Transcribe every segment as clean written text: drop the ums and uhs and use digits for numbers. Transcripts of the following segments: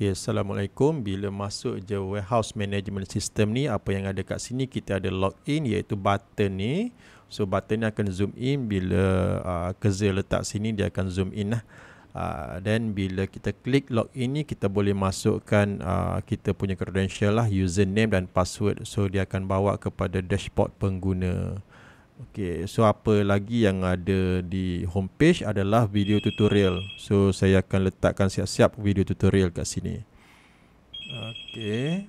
Okey, Assalamualaikum. Bila masuk je warehouse management system ni, apa yang ada kat sini, kita ada login iaitu button ni. So button ni akan zoom in bila kerja letak sini, dia akan zoom in lah. Dan bila kita klik login ni, kita boleh masukkan kita punya credential lah, username dan password. So dia akan bawa kepada dashboard pengguna. Okey, so apa lagi yang ada di homepage adalah video tutorial. So saya akan letakkan siap-siap video tutorial kat sini. Okey.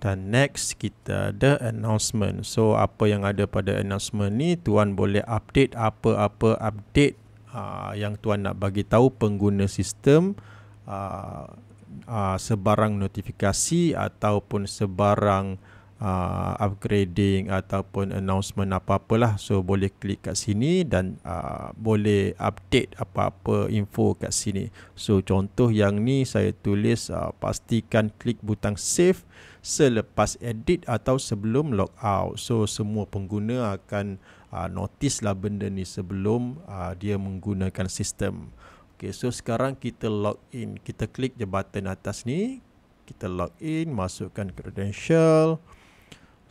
Dan next kita ada announcement. So apa yang ada pada announcement ni, tuan boleh update apa-apa update yang tuan nak bagi tahu pengguna sistem, sebarang notifikasi ataupun sebarang upgrading ataupun announcement apa-apalah. So boleh klik kat sini dan boleh update apa-apa info kat sini. So contoh yang ni saya tulis, pastikan klik butang save selepas edit atau sebelum log out. So semua pengguna akan notice lah benda ni sebelum dia menggunakan sistem. Okay, so sekarang kita log in. Kita klik je button atas ni, kita log in, masukkan credential.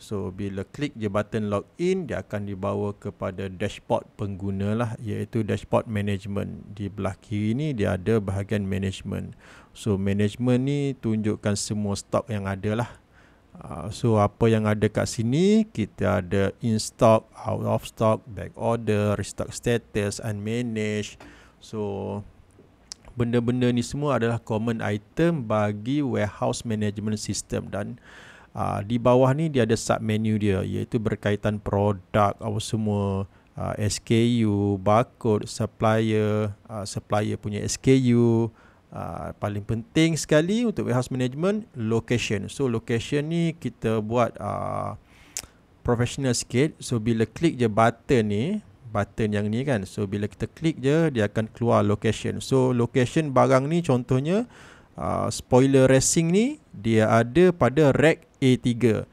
So bila klik je button login, dia akan dibawa kepada dashboard pengguna lah, iaitu dashboard management. Di belah kiri ni dia ada bahagian management. So management ni tunjukkan semua stok yang ada lah. So apa yang ada kat sini, kita ada in stock, out of stock, back order, restock status, unmanaged. So benda-benda ni semua adalah common item bagi warehouse management system. Dan di bawah ni dia ada sub menu dia, iaitu berkaitan produk, apa semua, SKU, barcode, supplier, supplier punya SKU. Paling penting sekali untuk warehouse management, location. So location ni kita buat professional sikit. So bila klik je button ni, button yang ni kan, so bila kita klik je, dia akan keluar location. So location barang ni contohnya, spoiler racing ni dia ada pada rack A3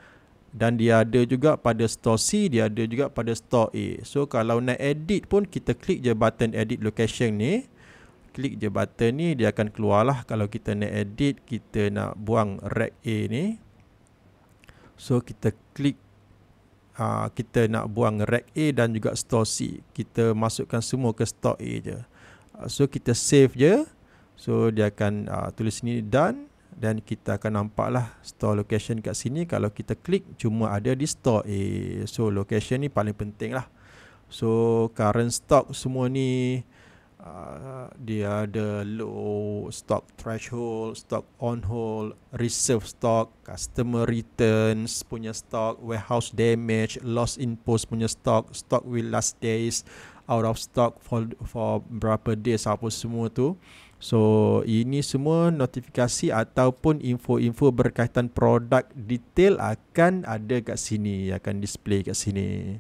dan dia ada juga pada store C, dia ada juga pada store A. So kalau nak edit pun, kita klik je button edit location ni, klik je button ni, dia akan keluar lah. Kalau kita nak edit, kita nak buang rack A ni, so kita klik, kita nak buang rack A dan juga store C, kita masukkan semua ke store A je. So kita save je. So dia akan tulis sini done, dan kita akan nampak lah store location kat sini. Kalau kita klik, cuma ada di store A. So location ni paling penting lah. So current stock semua ni, dia ada low stock threshold, stock on hold, reserve stock, customer returns punya stock, warehouse damage, loss in post punya stock, stock will last days, out of stock for berapa days, apa semua tu. So ini semua notifikasi ataupun info-info berkaitan produk detail akan ada kat sini, akan display kat sini.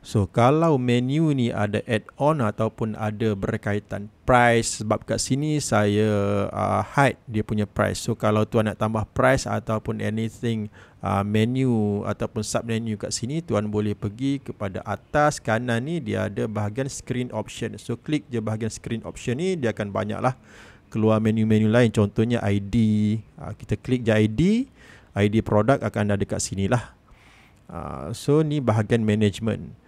So kalau menu ni ada add-on ataupun ada berkaitan price, sebab kat sini saya hide dia punya price. So kalau tuan nak tambah price ataupun anything, menu ataupun sub menu kat sini, tuan boleh pergi kepada atas kanan ni, dia ada bahagian screen option. So klik je bahagian screen option ni, dia akan banyak lah keluar menu-menu lain. Contohnya ID, kita klik je ID produk akan ada kat sini lah. So ni bahagian management.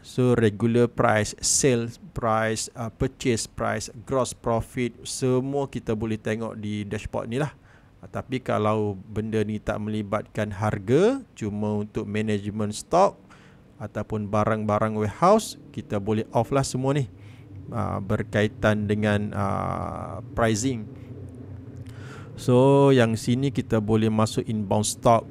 So regular price, sales price, purchase price, gross profit, semua kita boleh tengok di dashboard ni lah. Tapi kalau benda ni tak melibatkan harga, cuma untuk management stock ataupun barang-barang warehouse, kita boleh off lah semua ni, berkaitan dengan pricing. So yang sini kita boleh masuk inbound stock.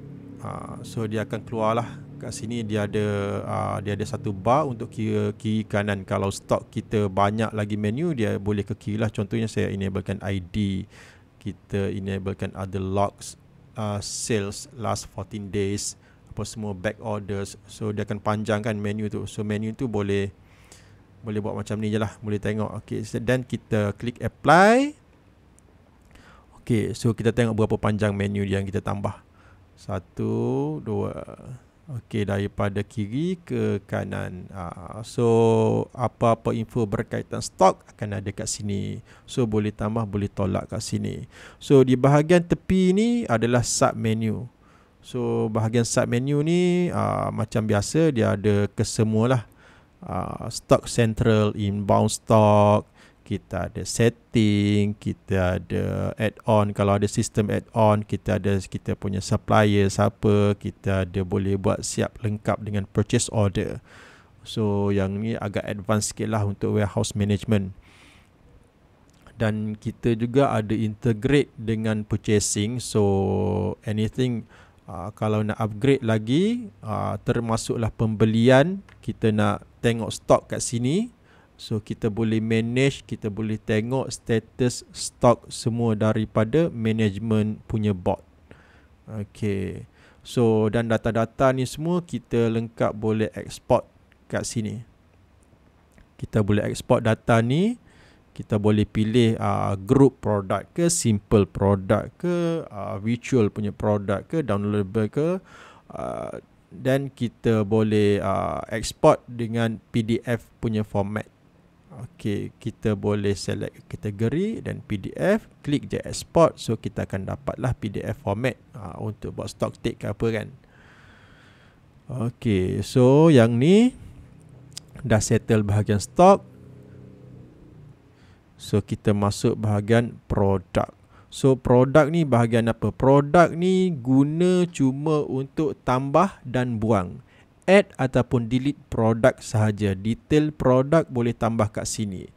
So dia akan keluar lah. Kat sini dia ada satu bar untuk kiri kanan. Kalau stok kita banyak lagi menu, dia boleh ke kiri lah. Contohnya saya enablekan ID, kita enablekan other logs, sales last 14 days, apa semua, back orders. So dia akan panjangkan menu tu. So menu tu boleh buat macam ni je lah, boleh tengok. Okay, dan kita klik apply. Okay, so kita tengok berapa panjang menu yang kita tambah. 1, 2, Okey, daripada kiri ke kanan. So apa-apa info berkaitan stok akan ada kat sini. So boleh tambah, boleh tolak kat sini. So di bahagian tepi ni adalah sub menu. So bahagian sub menu ni macam biasa dia ada kesemualah. Stock central, inbound stock, kita ada setting, kita ada add-on. Kalau ada sistem add-on, kita ada kita punya supplier siapa, kita ada boleh buat siap lengkap dengan purchase order. So yang ni agak advance sikit lah untuk warehouse management. Dan kita juga ada integrate dengan purchasing. So anything kalau nak upgrade lagi, termasuklah pembelian, kita nak tengok stok kat sini. So kita boleh manage, kita boleh tengok status stok semua daripada management punya bot. Okay. So dan data-data ni semua kita lengkap boleh export kat sini. Kita boleh export data ni. Kita boleh pilih group product ke, simple product ke, virtual punya product ke, downloadable ke. Dan kita boleh export dengan PDF punya format. Okey, kita boleh select kategori dan PDF, klik je export. So kita akan dapatlah PDF format untuk buat stock take ke apa kan. Okey, so yang ni dah settle bahagian stock. So kita masuk bahagian produk. So produk ni bahagian apa? Produk ni guna cuma untuk tambah dan buang. Add ataupun delete produk sahaja. Detail produk boleh tambah kat sini.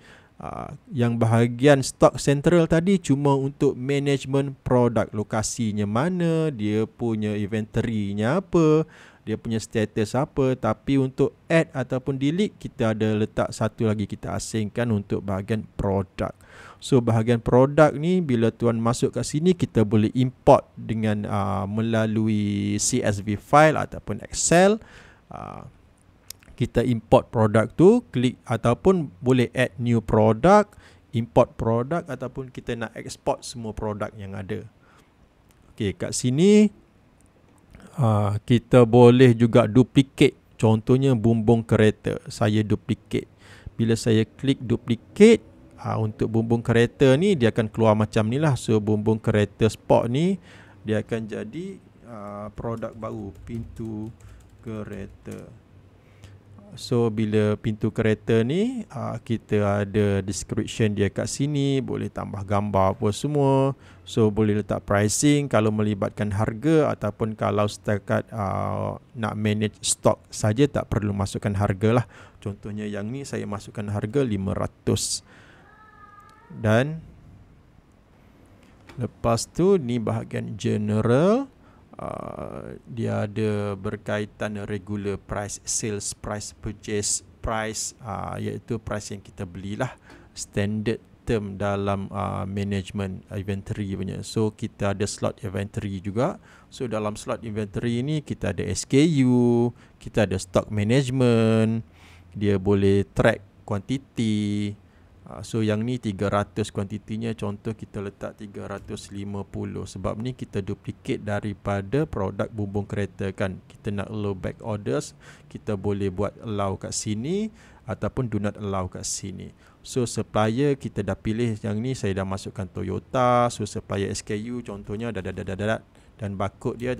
Yang bahagian stock central tadi cuma untuk management produk. Lokasinya mana, dia punya inventory-nya apa, dia punya status apa. Tapi untuk add ataupun delete, kita ada letak satu lagi, kita asingkan untuk bahagian produk. So bahagian produk ni bila tuan masuk kat sini, kita boleh import dengan melalui CSV file ataupun Excel. Kita import produk tu, klik ataupun boleh add new product, import produk ataupun kita nak export semua produk yang ada. Okey, kat sini kita boleh juga duplicate. Contohnya bumbung kereta, saya duplicate. Bila saya klik duplicate, untuk bumbung kereta ni dia akan keluar macam ni lah. So bumbung kereta sport ni dia akan jadi produk baru, pintu kereta. So bila pintu kereta ni kita ada description dia kat sini, boleh tambah gambar apa semua. So boleh letak pricing kalau melibatkan harga, ataupun kalau setakat nak manage stock saja tak perlu masukkan harga lah. Contohnya yang ni saya masukkan harga 500. Dan lepas tu ni bahagian general. Dia ada berkaitan regular price, sales price, purchase price, iaitu price yang kita belilah, standard term dalam management inventory punya. So kita ada slot inventory juga. So dalam slot inventory ni kita ada SKU, kita ada stock management, dia boleh track quantity. So yang ni 300 kuantitinya, contoh kita letak 350. Sebab ni kita duplicate daripada produk bumbung kereta kan. Kita nak allow back orders, kita boleh buat allow kat sini ataupun do not allow kat sini. So supplier kita dah pilih yang ni, saya dah masukkan Toyota. So supplier SKU contohnya dan barcode dia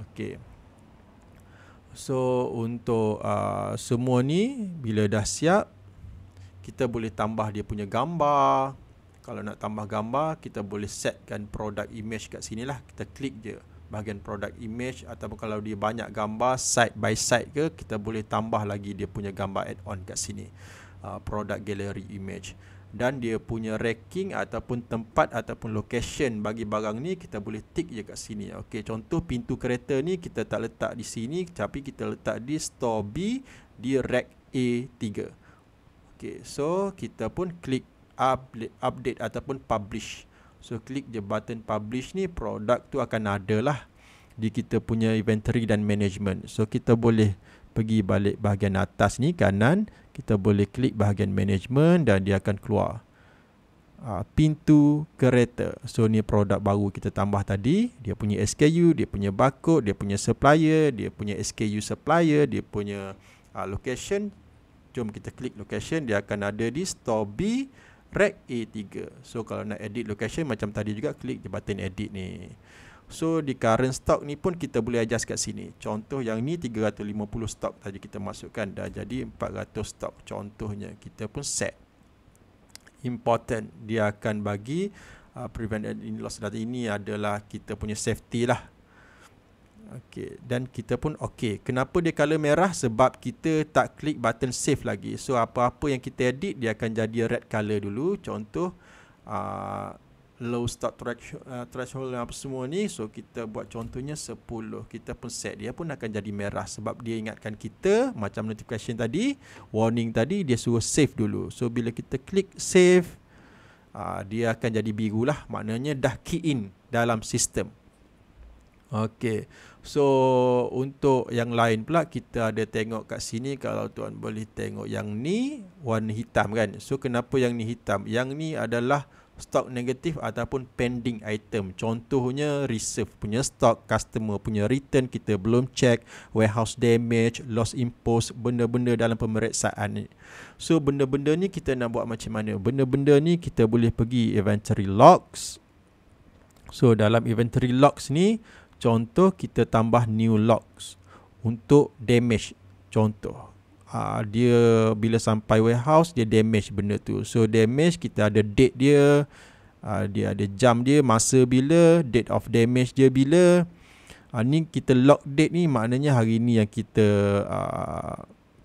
Okey. So untuk semua ni bila dah siap, kita boleh tambah dia punya gambar. Kalau nak tambah gambar, kita boleh setkan product image kat sini lah. Kita klik je bahagian product image, ataupun kalau dia banyak gambar side by side ke, kita boleh tambah lagi dia punya gambar add-on kat sini. Product gallery image. Dan dia punya ranking ataupun tempat ataupun location bagi barang ni, kita boleh tick je kat sini. Okey, contoh pintu kereta ni kita tak letak di sini, tapi kita letak di store B di rack A3. Okay, so kita pun klik update ataupun publish. So klik je button publish ni, produk tu akan ada lah di kita punya inventory dan management. So kita boleh pergi balik bahagian atas ni kanan, kita boleh klik bahagian management dan dia akan keluar. pintu kereta. So ni produk baru kita tambah tadi. Dia punya SKU, dia punya barcode, dia punya supplier, dia punya SKU supplier, dia punya location. Jom kita klik location, dia akan ada di store B, rack A3. So kalau nak edit location macam tadi juga, klik je button edit ni. So di current stock ni pun kita boleh adjust kat sini. Contoh yang ni 350 stock tadi kita masukkan, dah jadi 400 stock contohnya. Kita pun set. Important, dia akan bagi prevent any loss data. Ini adalah kita punya safety lah. Okey, dan kita pun okey. Kenapa dia color merah? Sebab kita tak klik button save lagi. So apa-apa yang kita edit dia akan jadi red color dulu. Contoh low stock threshold apa semua ni. So kita buat contohnya 10. Kita pun set, dia pun akan jadi merah sebab dia ingatkan kita macam notification tadi, warning tadi, dia suruh save dulu. So bila kita klik save, dia akan jadi biru lah. Maknanya dah key in dalam sistem. Okey. So untuk yang lain pula kita ada tengok kat sini. Kalau tuan boleh tengok yang ni warna hitam kan. So kenapa yang ni hitam? Yang ni adalah stock negatif ataupun pending item. Contohnya reserve punya stock, customer punya return kita belum check, warehouse damage, loss impose, benda-benda dalam pemeriksaan ni. So benda-benda ni kita nak buat macam mana? Benda-benda ni kita boleh pergi inventory logs. So dalam inventory logs ni, contoh kita tambah new logs untuk damage. Contoh dia bila sampai warehouse dia damage benda tu. So damage kita ada date dia, dia ada jam dia, masa bila, date of damage dia bila. Ni kita log date ni, maknanya hari ni yang kita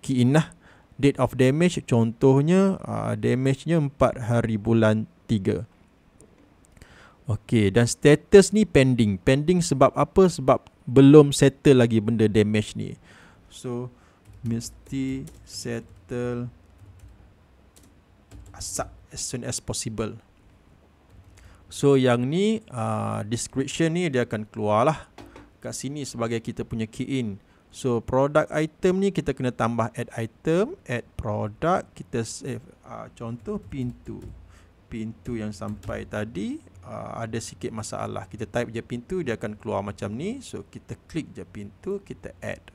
key in lah. Date of damage contohnya damage-nya 4 hari bulan 3. Okey, dan status ni pending. Pending sebab apa? Sebab belum settle lagi benda damage ni. So mesti settle as soon as possible. So yang ni description ni dia akan keluar lah kat sini sebagai kita punya key in. So product item ni kita kena tambah add item, add product, kita save. Contoh pintu yang sampai tadi ada sikit masalah. Kita type je pintu, dia akan keluar macam ni. So kita klik je pintu, kita add.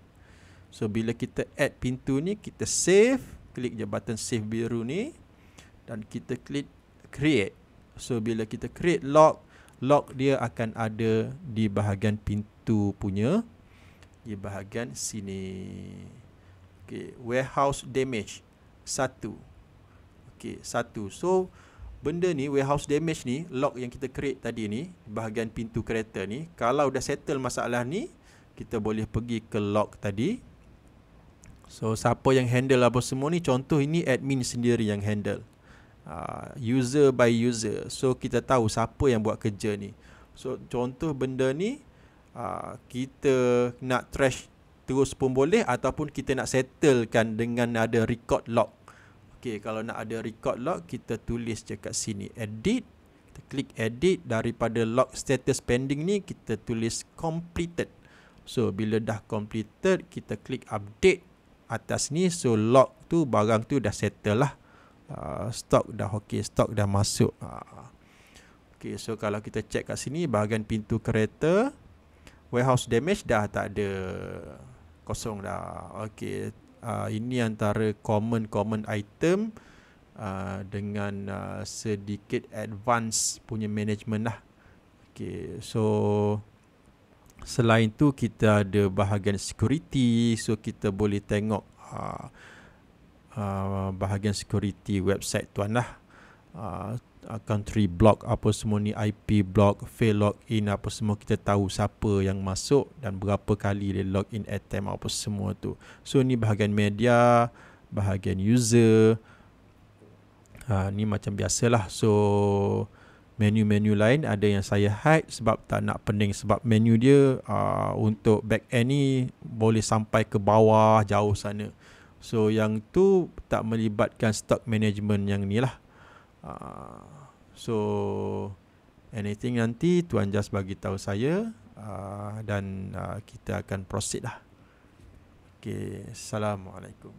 So bila kita add pintu ni, kita save, klik je button save biru ni dan kita klik create. So bila kita create log dia akan ada di bahagian pintu punya, di bahagian sini. Okay, warehouse damage 1. Okay, 1. So benda ni, warehouse damage ni, log yang kita create tadi ni, bahagian pintu kereta ni, kalau dah settle masalah ni, kita boleh pergi ke log tadi. So siapa yang handle apa semua ni, contoh ini admin sendiri yang handle, user by user. So kita tahu siapa yang buat kerja ni. So contoh benda ni kita nak trash terus pun boleh, ataupun kita nak settlekan dengan ada record log. Okay, kalau nak ada record log, kita tulis je kat sini edit. Kita klik edit, daripada log status pending ni kita tulis completed. So bila dah completed, kita klik update atas ni. So log tu, barang tu dah settle lah. Stock dah okey, stock dah masuk. Okay, so kalau kita check kat sini bahagian pintu kereta, warehouse damage dah tak ada, kosong dah. Okay, ini antara common item dengan sedikit advance punya management lah. Okay, so selain tu kita ada bahagian security. So kita boleh tengok bahagian security website tuan lah. Country block apa semua ni, IP block, fail login apa semua, kita tahu siapa yang masuk dan berapa kali dia login attempt apa semua tu. So ni bahagian media, bahagian user. Ni macam biasalah. So menu-menu lain ada yang saya hide sebab tak nak pening, sebab menu dia untuk back end ni boleh sampai ke bawah jauh sana. So yang tu tak melibatkan stock management yang ni lah. So anything nanti Tuan Jas bagi tahu saya, dan kita akan proceed lah. Okay, Assalamualaikum.